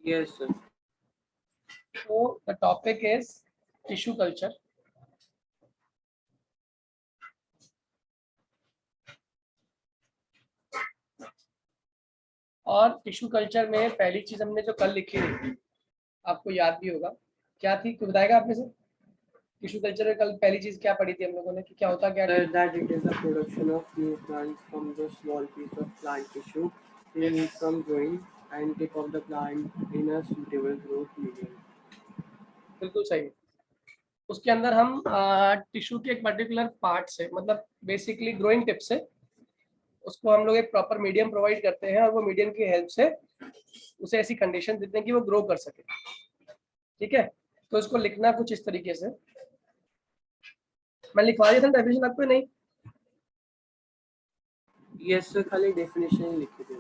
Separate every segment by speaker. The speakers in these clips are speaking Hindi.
Speaker 1: Yes, sir.
Speaker 2: So the topic is tissue culture. और टिश्यू कल्चर में पहली चीज हमने जो कल लिखी थी, आपको याद भी होगा, क्या थी? कोई बताएगा आप में से? टिश्यू कल्चर में कल पहली चीज क्या पढ़ी थी हम लोगों ने कि क्या होता क्या?
Speaker 1: That it is the production of new plants from the small piece of plant tissue removed from growing and tip of the plant in a suitable growth medium.
Speaker 2: बिल्कुल सही। उसके अंदर हम टिश्यू के एक पर्टिकुलर पार्ट से, मतलब बेसिकली ग्रोइंग टिप से, उसको हम लोग एक प्रॉपर मीडियम प्रोवाइड करते हैं और वो मीडियम की हेल्प से उसे ऐसी कंडीशन देते हैं कि वो ग्रो कर सके। ठीक है, तो इसको लिखना कुछ इस तरीके से, मैं लिखवा दिया था डेफिनेशन आपको नहीं?
Speaker 1: Yes, sir. खाली definition लिखी थी।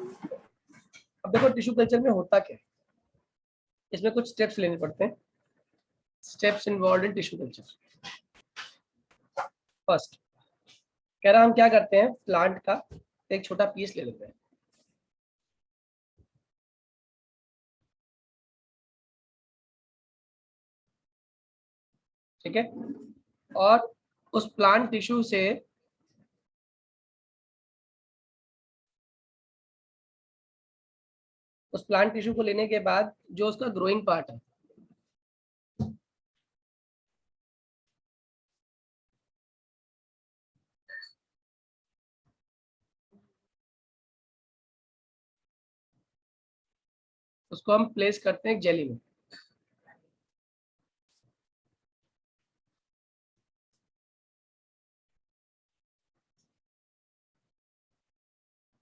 Speaker 2: अब देखो टिश्यू कल्चर में होता क्या है, इसमें कुछ स्टेप्स लेने पड़ते हैं। Steps involve in tissue culture. First कह रहा हम क्या करते हैं, प्लांट का एक छोटा पीस ले लेते हैं। ठीक है, और उस प्लांट टिश्यू से उस प्लांट टिश्यू को लेने के बाद जो उसका ग्रोइंग पार्ट है, उसको हम प्लेस करते हैं जेली में।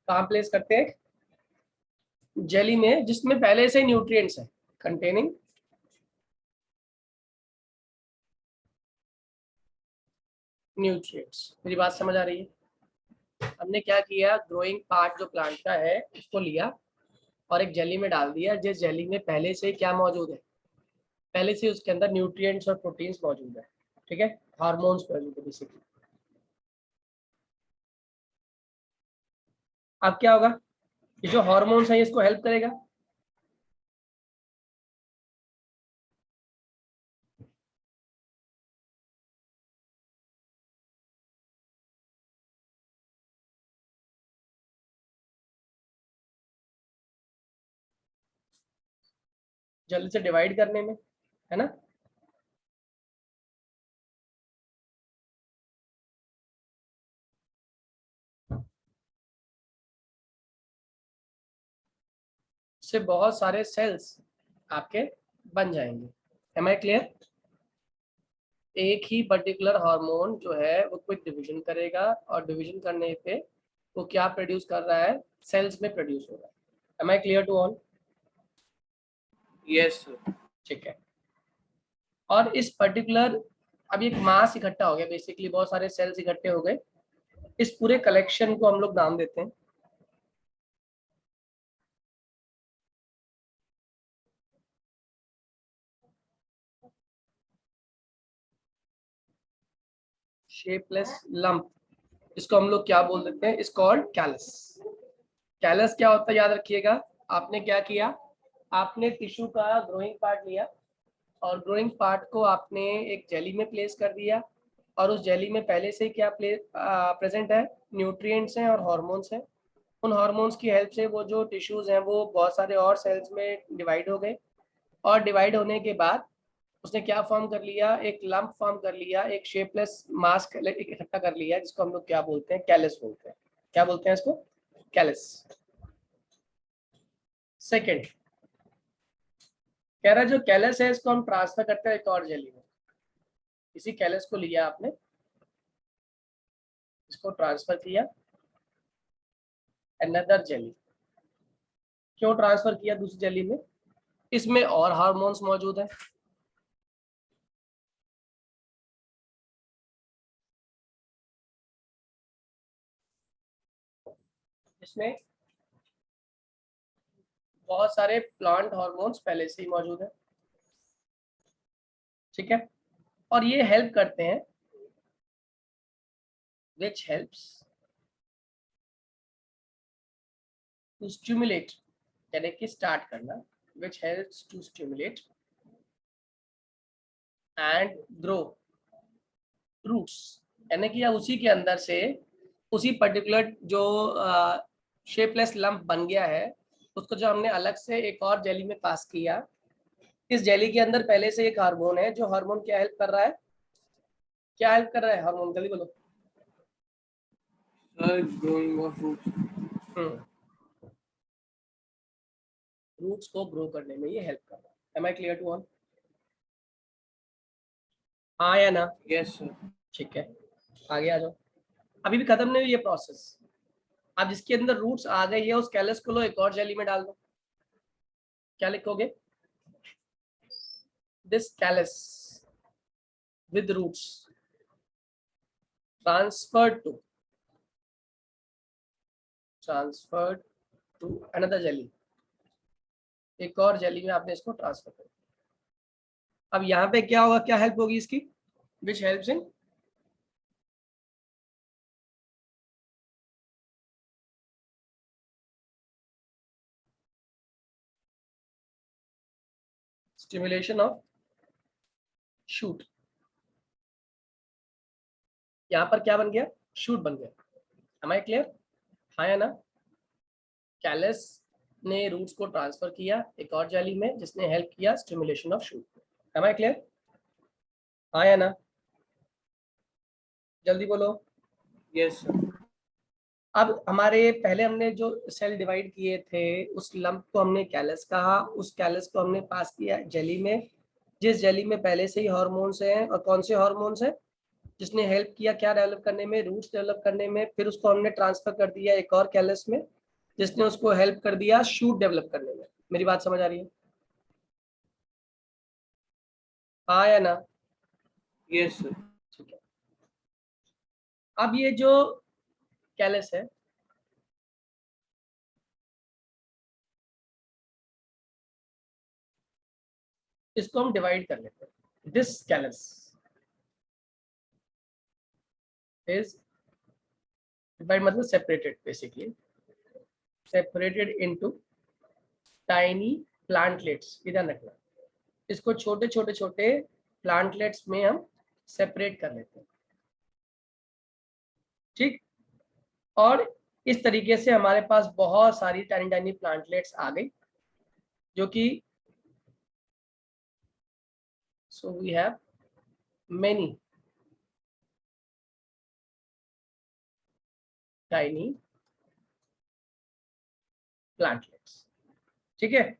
Speaker 2: कहाँ प्लेस करते हैं? जेली में, जिसमें पहले से न्यूट्रिएंट्स है, कंटेनिंग न्यूट्रिएंट्स। मेरी बात समझ आ रही है? हमने क्या किया, ग्रोइंग पार्ट जो प्लांट का है उसको लिया और एक जेली में डाल दिया, जिस जेली में पहले से क्या मौजूद है, पहले से उसके अंदर न्यूट्रिएंट्स और प्रोटीन्स मौजूद है। ठीक है, हार्मोन्स मौजूद है बेसिकली। अब क्या होगा, ये जो हार्मोन्स है इसको हेल्प करेगा। जल्दी से डिवाइड करने में, है ना? से बहुत सारे सेल्स आपके बन जाएंगे। Am I clear? एक ही पर्टिकुलर हार्मोन जो है वो कोई डिवीजन करेगा और डिवीजन करने पे वो क्या प्रोड्यूस कर रहा है, सेल्स में प्रोड्यूस हो रहा है। Am I clear to all?
Speaker 1: Yes, sir.
Speaker 2: ठीक है, और इस पर्टिकुलर, अब एक मास इकट्ठा हो गया, बेसिकली बहुत सारे सेल्स इकट्ठे हो गए। इस पूरे कलेक्शन को हम लोग नाम देते हैं शेपलेस लंप। इसको हम लोग क्या बोल देते हैं, इस कॉल्ड कैलस। कैलस क्या होता है याद रखिएगा। आपने क्या किया, आपने टिश्यू का ग्रोइंग पार्ट लिया और ग्रोइंग पार्ट को आपने एक जेली में प्लेस कर दिया, और उस जेली में पहले से क्या प्रेजेंट है, न्यूट्रिएंट्स हैं और हार्मोन्स हैं। उन हार्मोन्स की हेल्प से वो जो टिश्यूज हैं वो बहुत सारे और सेल्स में डिवाइड हो गए, और डिवाइड होने के बाद उसने क्या फॉर्म कर लिया, एक लंप फॉर्म कर लिया, एक शेपलेस मास इकट्ठा कर लिया, जिसको हम लोग क्या बोलते हैं, कैलस बोलते हैं। क्या बोलते हैं इसको? कैलस। सेकेंड कह रहा है जो कैलस है इसको हम ट्रांसफर करते हैं एक और जेली में। इसी कैलस को लिया आपने, इसको ट्रांसफर किया अनदर जेली। क्यों ट्रांसफर किया दूसरी जेली में? इसमें और हार्मोन्स मौजूद है। इसमें बहुत सारे प्लांट हार्मोन्स पहले से ही मौजूद है। ठीक है, और ये हेल्प करते हैं, विच हेल्प्स टू स्टिमुलेट, यानी कि स्टार्ट करना which helps to stimulate and grow roots, यानी कि उसी के अंदर से उसी पर्टिकुलर जो शेपलेस लंप बन गया है उसको जो हमने अलग से एक और जेली में पास किया, इस जेली के अंदर पहले से एक हार्मोन है, जो हार्मोन क्या हेल्प कर रहा है, क्या हेल्प कर रहा है हार्मोन, जल्दी बोलो।
Speaker 1: Growing of roots.
Speaker 2: रूट्स को ग्रो करने में ये हेल्प कर रहा है। Am I clear to all? हाँ या ना?
Speaker 1: Yes sir.
Speaker 2: ठीक है, आगे आ जाओ। अभी भी खत्म नहीं हुई ये प्रोसेस। अब जिसके अंदर रूट्स आ गई है उस कैलस को लो एक और जेली में डाल दो। क्या लिखोगे? This callus with roots transferred to another jelly, एक और जेली में आपने इसको ट्रांसफर कर। अब यहाँ पे क्या होगा, क्या हेल्प होगी इसकी, which helps in stimulation of shoot. यहाँ पर क्या बन गया, शूट बन गया। Am I clear? हाँ या ना? कैलस ने रूट्स को ट्रांसफर किया एक और जेली में जिसने हेल्प किया stimulation of shoot. Am I clear? हाँ या ना? जल्दी बोलो।
Speaker 1: Yes sir.
Speaker 2: अब हमारे पहले हमने जो सेल डिवाइड किए थे उस लंप को हमने कैलस कहा, उस कैलस को हमने पास किया जेली में, जिस जेली में पहले से ही हार्मोन्स हैं। और कौन से हार्मोन्स हैं? जिसने हेल्प किया क्या डेवलप करने में, रूट्स डेवलप करने में। फिर उसको हमने ट्रांसफर कर दिया एक और कैलस में जिसने उसको हेल्प कर दिया शूट डेवलप करने में। मेरी बात समझ आ रही है? हाँ या ना?
Speaker 1: Yes sir.
Speaker 2: ठीक है। अब ये जो कैलस है इसको हम डिवाइड कर लेते हैं। दिस कैलस इज डिवाइड मतलब separated, basically separated into tiny plantlets. इधर रखना, इसको छोटे छोटे छोटे प्लांटलेट्स में हम सेपरेट कर लेते हैं, ठीक। और इस तरीके से हमारे पास बहुत सारी टाइनी टाइनी प्लांटलेट्स आ गई जो कि so we have many tiny plantlets, ठीक है।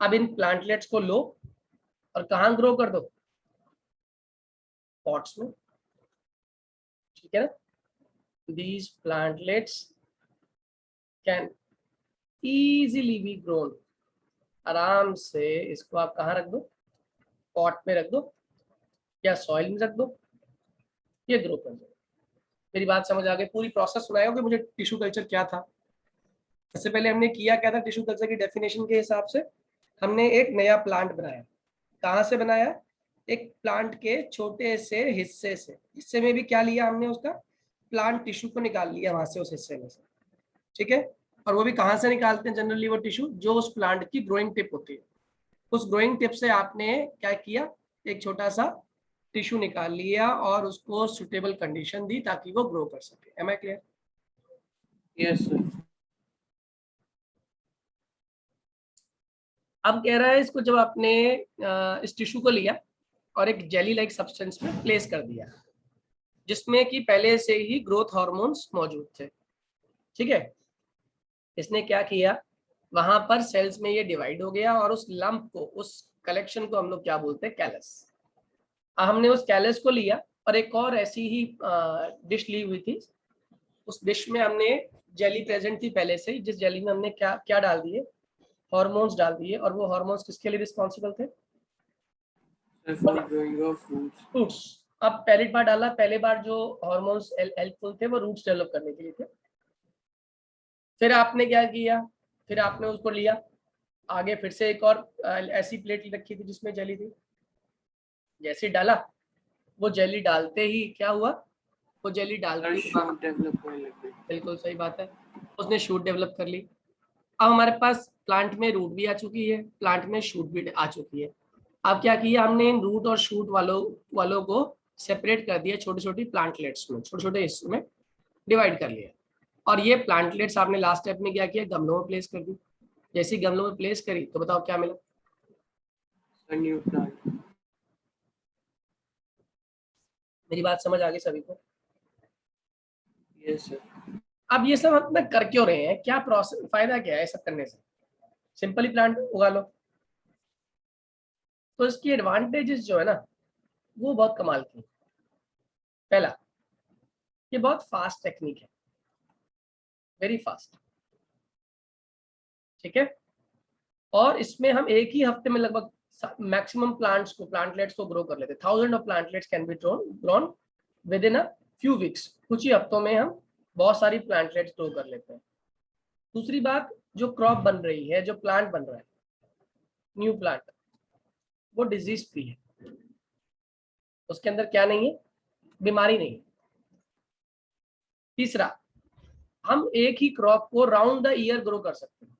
Speaker 2: अब इन प्लांटलेट्स को लो और कहाँ ग्रो कर दो, पॉट्स में, ठीक है ना। these plantlets can easily be grown, आराम से इसको आप कहाँ रख दो, पॉट में रख दो या सॉइल में रख दो, ये ग्रो कर दो। मेरी बात समझ आ गई? पूरी प्रोसेस सुनाया कि मुझे टिश्यू कल्चर क्या था। सबसे पहले हमने किया क्या था, टिश्यू कल्चर की डेफिनेशन के हिसाब से हमने एक नया प्लांट बनाया। कहाँ से बनाया? एक प्लांट के छोटे से हिस्से से, हिस्से में भी क्या लिया हमने, उसका प्लांट टिश्यू को निकाल लिया वहां से, उस हिस्से में से, ठीक है। और वो भी कहाँ से निकालते हैं जनरली वो टिश्यू, जो उस प्लांट की ग्रोइंग टिप होती है। उस ग्रोइंग टिप से आपने क्या किया, एक छोटा सा टिश्यू निकाल लिया और उसको सुटेबल कंडीशन दी ताकि वो ग्रो कर सके। Am I clear?
Speaker 1: Yes sir.
Speaker 2: अब कह रहा है इसको जब आपने इस टिश्यू को लिया और एक जेली लाइक सब्सटेंस में प्लेस कर दिया जिसमें कि पहले से ही ग्रोथ हार्मोन्स मौजूद थे, ठीक है। इसने क्या किया, वहां पर सेल्स में ये डिवाइड हो गया और उस लंप को, उस कलेक्शन को हम लोग क्या बोलते हैं, कैलस। हमने उस कैलस को लिया और एक और ऐसी ही डिश ली हुई थी। उस डिश में हमने जेली प्रेजेंट थी पहले से ही, जिस जेली में हमने क्या क्या डाल दिए, हार्मोन्स डाल दिए। और वो हार्मोन्स किसके लिए रिस्पॉन्सिबल थे?
Speaker 1: For growing of roots.
Speaker 2: Roots. अब पहली बार डाला, पहले बार जो हार्मोन्स हेल्पफुल थे वो रूट्स डेवलप करने के लिए थे। फिर आपने क्या किया, फिर आपने उसको लिया आगे, फिर से एक और ऐसी प्लेट रखी थी जिसमें जेली थी। जैसे डाला, वो जेली डालते ही क्या हुआ, वो जेली डालते ही
Speaker 1: शूट डेवलप होने लग गई।
Speaker 2: बिल्कुल सही बात है, उसने शूट डेवलप कर ली। अब हमारे पास प्लांट में रूट भी आ चुकी है, प्लांट में शूट भी आ चुकी है। अब क्या किया हमने, इन रूट और शूट वालों को सेपरेट कर दिया, छोटे छोटे प्लांटलेट्स में, छोटे छोटे हिस्सों में डिवाइड कर लिया। और ये प्लांटलेट्स आपने लास्ट स्टेप में क्या किया, गमलों में प्लेस कर दी। जैसे गमलों में प्लेस करी तो बताओ क्या मिला?
Speaker 1: New plant.
Speaker 2: मेरी बात समझ आ गई सभी को?
Speaker 1: Yes sir.
Speaker 2: अब ये सब अपना कर क्यों रहे हैं, क्या प्रोसेस, फायदा क्या है सब करने से? सिंपली प्लांट उगा लो। तो इसकी एडवांटेजेस जो है ना, वो बहुत कमाल की। पहला, ये बहुत फास्ट टेक्निक है, वेरी फास्ट, ठीक है। और इसमें हम एक ही हफ्ते में लगभग मैक्सिमम प्लांटलेट्स को ग्रो कर लेते हैं। 1000 of plantlets can be grown with in a few weeks. कुछ ही हफ्तों में हम बहुत सारी प्लांटलेट्स ग्रो कर लेते हैं। दूसरी बात, जो क्रॉप बन रही है, जो प्लांट बन रहा है, न्यू प्लांट, वो डिजीज फ्री है। उसके अंदर क्या नहीं है, बीमारी नहीं है। तीसरा, हम एक ही क्रॉप को राउंड द ईयर ग्रो कर सकते हैं।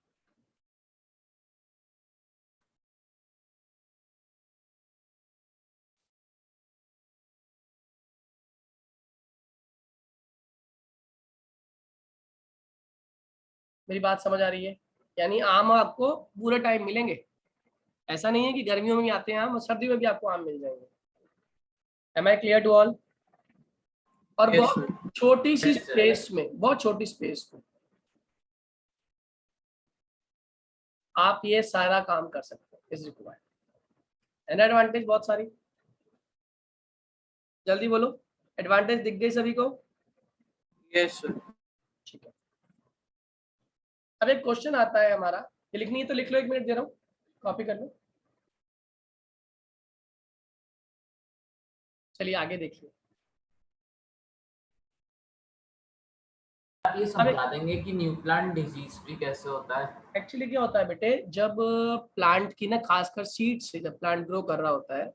Speaker 2: मेरी बात समझ आ रही है? यानी आम आपको पूरे टाइम मिलेंगे। ऐसा नहीं है कि गर्मियों में भी आते हैं आम और सर्दियों में भी आपको आम मिल जाएंगे। Am I clear to all? और
Speaker 1: यस
Speaker 2: बहुत
Speaker 1: सर।
Speaker 2: छोटी सी स्पेस में, बहुत छोटी स्पेस में आप ये सारा काम कर सकते हैं इस रिक्वायर्ड। एंड एडवांटेज बहुत सारी, जल्दी बोलो, एडवांटेज दिख गई सभी को?
Speaker 1: Yes sir.
Speaker 2: ठीक है। अब एक क्वेश्चन आता है हमारा, ये लिखनी है तो लिख लो, 1 मिनट दे रहा हूँ, कॉपी कर लो। चलिए आगे देखिए।
Speaker 3: आप ये समझा देंगे कि न्यू प्लांट डिजीज भी कैसे होता है?
Speaker 2: एक्चुअली क्या होता है बेटे, जब प्लांट की ना, खासकर सीड से जब प्लांट ग्रो कर रहा होता है,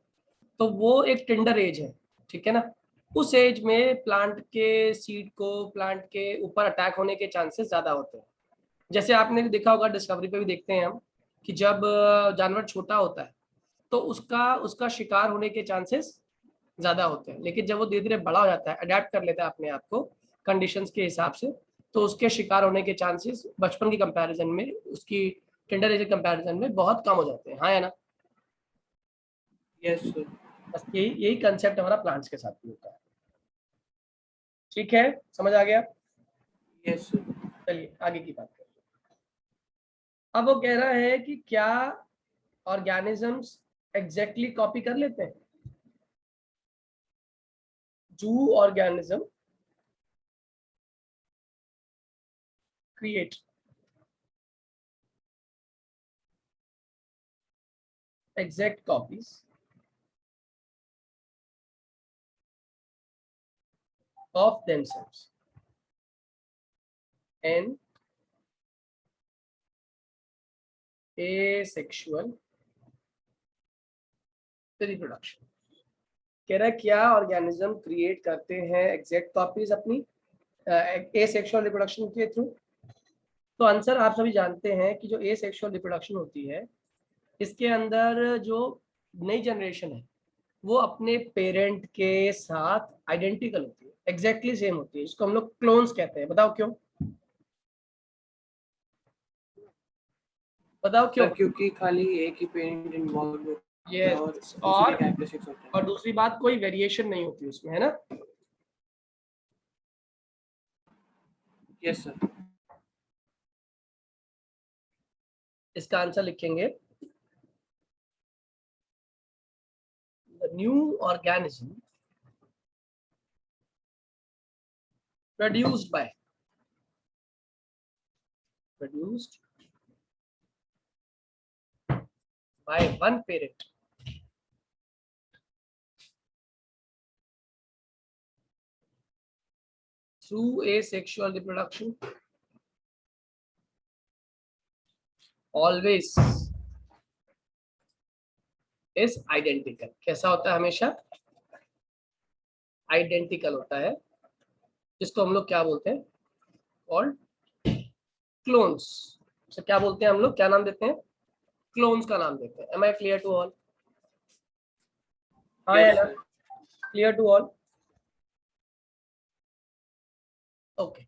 Speaker 2: तो वो एक टेंडर एज है, ठीक है ना। उस एज में प्लांट के सीड को प्लांट के ऊपर अटैक होने के चांसेस ज्यादा होते हैं। जैसे आपने देखा होगा, डिस्कवरी पे भी देखते हैं हम कि जब जानवर छोटा होता है तो उसका उसका शिकार होने के चांसेस ज्यादा होते हैं। लेकिन जब वो धीरे धीरे बड़ा हो जाता है, अडेप्ट कर लेता है अपने आप को कंडीशंस के हिसाब से, तो उसके शिकार होने के चांसेस बचपन की कंपैरिजन में, उसकी टेंडर एज कंपैरिजन में बहुत कम हो जाते हैं। हाँ या ना?
Speaker 1: Yes sir.
Speaker 2: बस यही यही कंसेप्ट हमारा प्लांट्स के साथ भी होता है। ठीक है, समझ आ गया?
Speaker 1: Yes sir.
Speaker 2: चलिए आगे की बात करें। अब वो कह रहा है कि क्या ऑर्गेनिजम्स एग्जैक्टली कॉपी कर लेते हैं? Do organism create exact copies of themselves and asexual reproduction? कह रहा है क्या ऑर्गेनिज्म क्रिएट करते हैं एग्जैक्ट कॉपीज अपनी एसेक्सुअल रिप्रोडक्शन के थ्रू? तो आंसर आप सभी जानते हैं कि जो एसेक्सुअल रिप्रोडक्शन होती है, इसके अंदर जो नई जनरेशन है वो अपने पेरेंट के साथ आइडेंटिकल होती है, एग्जैक्टली सेम होती है। इसको हम लोग क्लोन्स कहते हैं। बताओ क्यों? बताओ क्यों?
Speaker 1: सर क्योंकि खाली एक ही पेरेंट इन्वॉल्व होता है और
Speaker 2: यस,
Speaker 1: उसी के कैरेक्टरिस्टिक्स होते हैं।
Speaker 2: और दूसरी बात, कोई वेरिएशन नहीं होती उसमें, है ना।
Speaker 1: Yes sir.
Speaker 2: इसका आंसर लिखेंगे, the new organism produced by one parent through asexual reproduction always is identical। कैसा होता है? हमेशा आइडेंटिकल होता है, जिसको हम लोग क्या बोलते हैं? Called clones. तो क्या बोलते हैं हम लोग, क्या नाम देते हैं, क्लोन्स का नाम देते हैं। Am I clear to all? हाँ या
Speaker 1: Yes,
Speaker 2: ना,
Speaker 1: sir.
Speaker 2: Clear to all? Okay,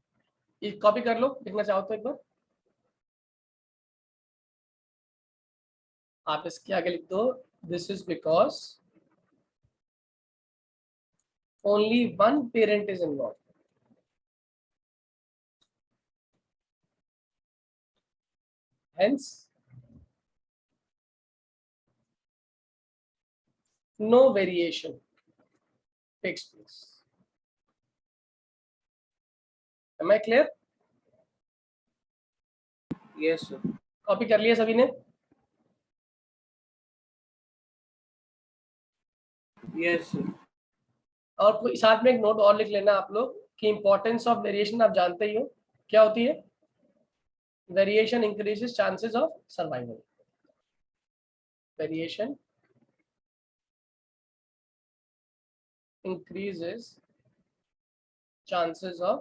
Speaker 2: ये कॉपी कर लो, लिखना चाहो तो एक बार आप इसके आगे लिख दो, this is because only one parent is involve. Hence, no variation takes place. Am I clear?
Speaker 1: Yes, sir.
Speaker 2: Copy कर लिया सभी ने?
Speaker 1: Yes, sir.
Speaker 2: और कोई साथ में एक नोट और लिख लेना आप लोग कि इंपॉर्टेंस ऑफ वेरिएशन आप जानते ही हो क्या होती है। Variation increases chances of survival. Variation increases chances of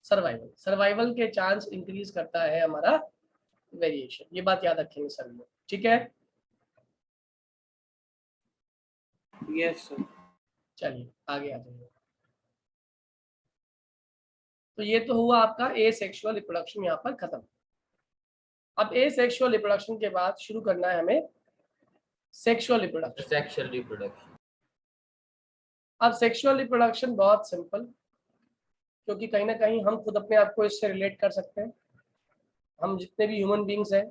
Speaker 2: survival. Survival के चांस इंक्रीज करता है हमारा वेरिएशन। ये बात याद रखेंगे सभी लोग, ठीक है?
Speaker 1: Yes, sir.
Speaker 2: चलिए आगे आ जाइए। तो ये तो हुआ आपका ए सेक्सुअल रिप्रोडक्शन, यहाँ पर खत्म। अब ए सेक्सुअल रिप्रोडक्शन के बाद शुरू करना है हमें सेक्सुअल रिप्रोडक्शन।
Speaker 3: Sexual reproduction.
Speaker 2: अब सेक्सुअल रिप्रोडक्शन बहुत सिंपल, क्योंकि कहीं ना कहीं हम खुद अपने आप को इससे रिलेट कर सकते हैं। हम जितने भी ह्यूमन बींग्स हैं,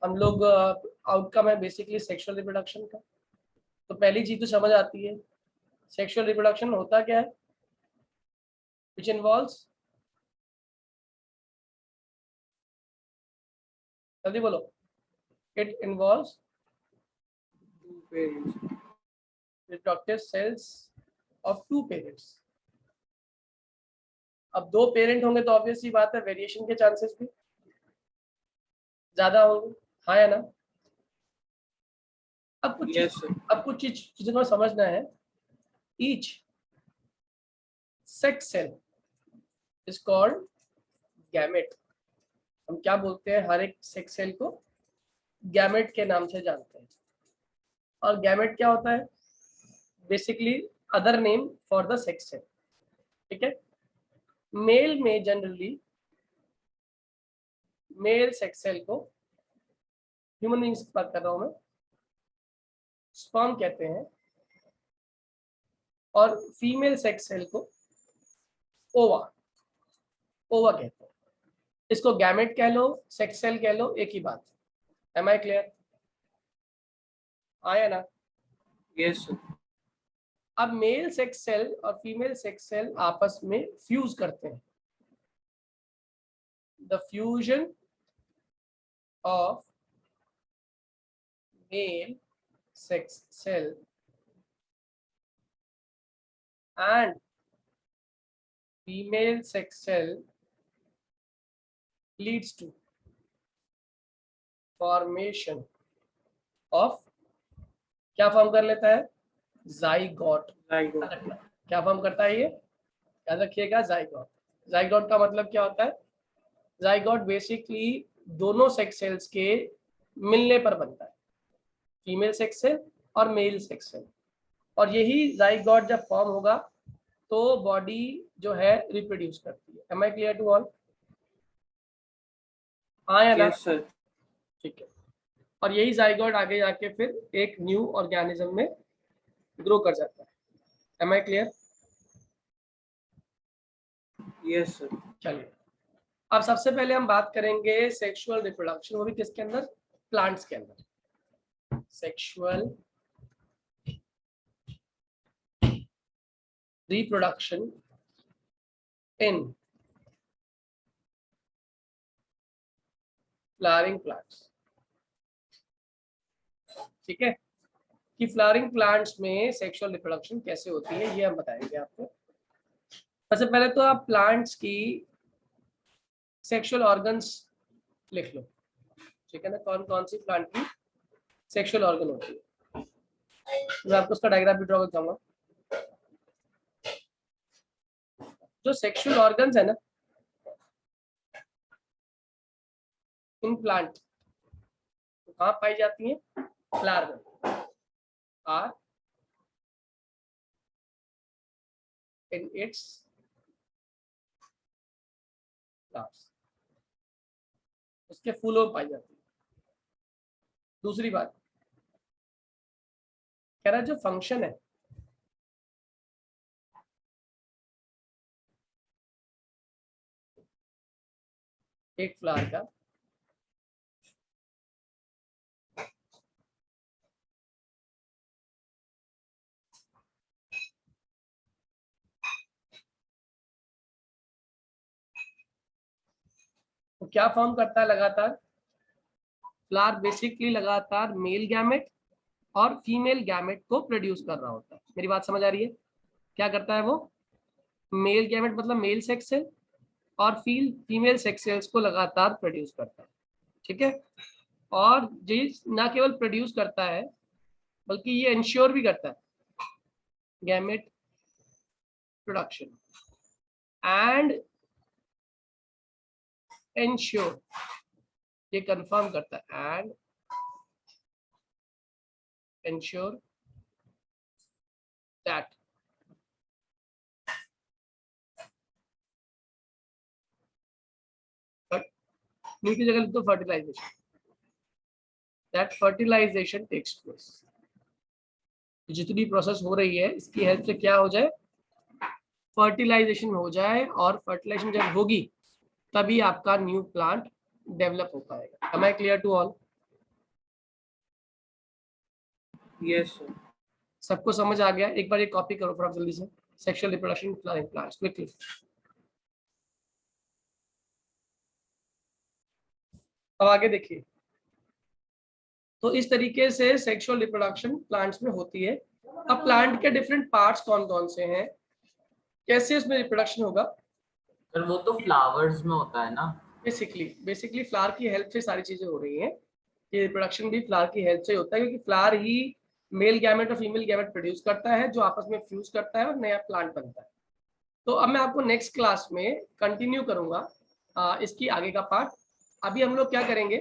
Speaker 2: हम लोग आउटकम है बेसिकली सेक्सुअल रिप्रोडक्शन का। तो पहली चीज तो समझ आती है सेक्सुअल रिप्रोडक्शन होता क्या है, विच इन्वॉल्व्स, जल्दी बोलो, it involves
Speaker 1: Two parents.
Speaker 2: reproductive cells of two parents। अब दो पेरेंट होंगे तो ऑब्वियस सी बात है वेरिएशन के चांसेस भी ज्यादा होंगे, हाँ या ना?
Speaker 1: Yes, sir.
Speaker 2: अब कुछ चीजों को समझना है। Each sex cell is called gamete. हम क्या बोलते हैं, हर एक सेक्स सेल को गैमेट के नाम से जानते हैं। और गैमेट क्या होता है, basically other name for the sex cell, ठीक है? मेल में जनरली मेल सेक्स सेल को, ह्यूमन बींग्स की बात कर रहा हूं मैं, स्पर्म कहते हैं, और फीमेल सेक्स सेल को ओवा ओवा कहते हैं। इसको गैमेट कह लो, सेक्स सेल कह लो, एक ही बात। Am I clear? आया ना?
Speaker 1: Yes, sir.
Speaker 2: अब मेल सेक्स सेल और फीमेल सेक्स सेल आपस में फ्यूज करते हैं। The fusion of male sex cell and female sex cell leads to formation of, क्या फॉर्म कर लेता है, जाइगोट।
Speaker 1: Zygote.
Speaker 2: क्या फॉर्म करता है ये, याद रखिएगा, जाइगोट। जाइगोट का मतलब क्या होता है, जाइगोट बेसिकली दोनों सेक्स सेल्स के मिलने पर बनता है, फीमेल सेक्स सेल और मेल सेक्स सेल। और यही जाइगोट जब फॉर्म होगा तो बॉडी जो है रिप्रोड्यूस करती है। Am I clear to all? हाँ या ना?
Speaker 1: Yes, sir.
Speaker 2: ठीक है। और यही जाइगोट आगे जाके फिर एक न्यू ऑर्गेनिज्म में ग्रो कर जाता है। Am I clear?
Speaker 1: Yes, sir.
Speaker 2: चलिए, अब सबसे पहले हम बात करेंगे सेक्सुअल रिप्रोडक्शन, वो भी किसके अंदर, प्लांट्स के अंदर। Sexual reproduction in flowering plants, ठीक है? कि फ्लावरिंग प्लांट्स में सेक्सुअल रिप्रोडक्शन कैसे होती है ये हम बताएंगे आपको। सबसे पहले तो आप प्लांट्स की सेक्सुअल ऑर्गन्स लिख लो, ठीक है ना, कौन कौन सी प्लांट की सेक्सुअल ऑर्गन होती है। मैं आपको उसका डायग्राम भी ड्रॉ कर दूंगा। जो सेक्सुअल ऑर्गन्स है ना, इन प्लांट तो कहाँ पाई जाती हैं? फ्लावर में। आर इन इट्स फ्लावर्स, उसके फूलों में पाई जाती है। दूसरी बात कह रहा जो फंक्शन है एक फ्लावर का, तो क्या फॉर्म करता है लगातार? फ्लावर बेसिकली लगातार मेल गैमेट और फीमेल गैमेट को प्रोड्यूस कर रहा होता है। मेरी बात समझ आ रही है? क्या करता है वो? मेल गैमेट मतलब मेल सेक्स सेल और फीमेल सेक्स सेल्स को लगातार प्रोड्यूस करता है। ठीक है, और ये ना केवल प्रोड्यूस करता है बल्कि ये इंश्योर भी करता है गैमेट प्रोडक्शन एंड इंश्योर, ये कंफर्म करता है एंड इंश्योर दैट न्यू की जगह लिख दो fertilisation, that fertilisation takes place. जितनी प्रोसेस हो रही है इसकी हेल्प से क्या हो जाए? फर्टिलाइजेशन हो जाए, और फर्टिलाइजेशन जब होगी तभी आपका न्यू प्लांट डेवलप हो पाएगा। Am I clear to all?
Speaker 1: Yes, sir.
Speaker 2: सबको समझ आ गया? एक बार ये कॉपी करो फटाफट जल्दी से, सेक्सुअल रिप्रोडक्शन प्लांट्स क्विकली। अब आगे देखिए, तो इस तरीके से सेक्सुअल रिप्रोडक्शन प्लांट्स में होती है। अब प्लांट के डिफरेंट पार्ट्स कौन कौन से हैं, कैसे इसमें रिप्रोडक्शन होगा?
Speaker 3: पर वो तो फ्लावर्स में होता है ना।
Speaker 2: बेसिकली फ्लावर की हेल्प से सारी चीजें हो रही हैं। ये रिप्रोडक्शन भी फ्लावर की हेल्प से होता है, क्योंकि फ्लावर ही मेल गैमेट और फीमेल गैमेट प्रोड्यूस करता है, जो आपस में फ्यूज करता है और नया प्लांट बनता है। तो अब मैं आपको नेक्स्ट क्लास में कंटिन्यू करूंगा इसकी आगे का पार्ट। अभी हम लोग क्या करेंगे,